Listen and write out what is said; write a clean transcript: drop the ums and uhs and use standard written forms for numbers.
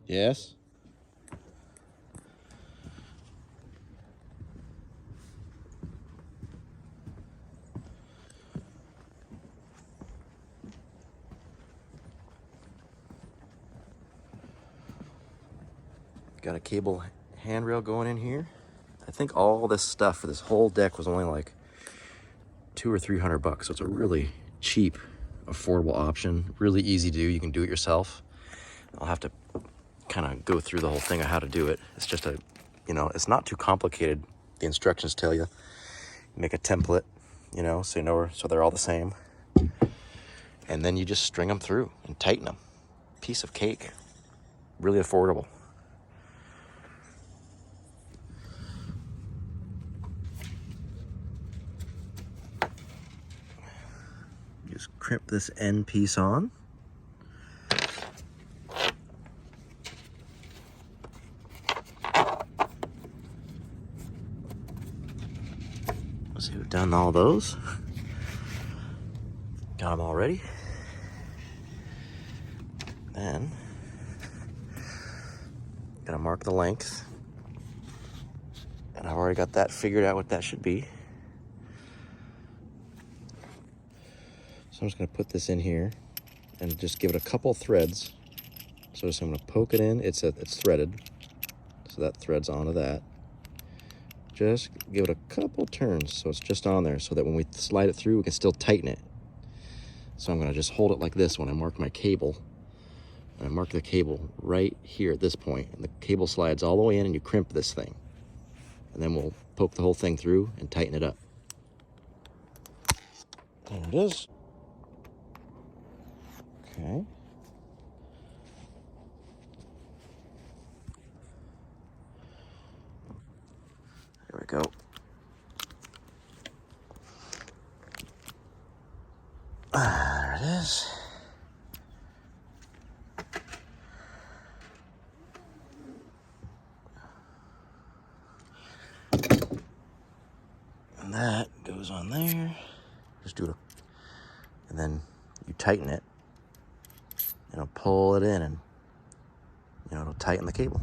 Yes? Got a cable handrail going in here. I think all this stuff for this whole deck was only like $200 or $300, so it's a really cheap, affordable option. Really easy to do. You can do it yourself. I'll have to kind of go through the whole thing of how to do it. It's just a, you know, it's not too complicated. The instructions tell you. Make a template, you know, so you know, so they're all the same. And then you just string them through and tighten them. Piece of cake. Really affordable. Just crimp this end piece on. So we've done all those. Got them all ready. Then, gotta mark the length. And I've already got that figured out what that should be. So I'm just gonna put this in here and just give it a couple threads. So I'm gonna poke it in, it's threaded. So that threads onto that. Just give it a couple turns so it's just on there so that when we slide it through, we can still tighten it. So I'm gonna just hold it like this when I mark my cable. And I mark the cable right here at this point, and the cable slides all the way in and you crimp this thing. And then we'll poke the whole thing through and tighten it up. There it is. Okay. There we go. There it is. And that goes on there. Just do it. And then you tighten it. Pull it in and, it'll tighten the cable.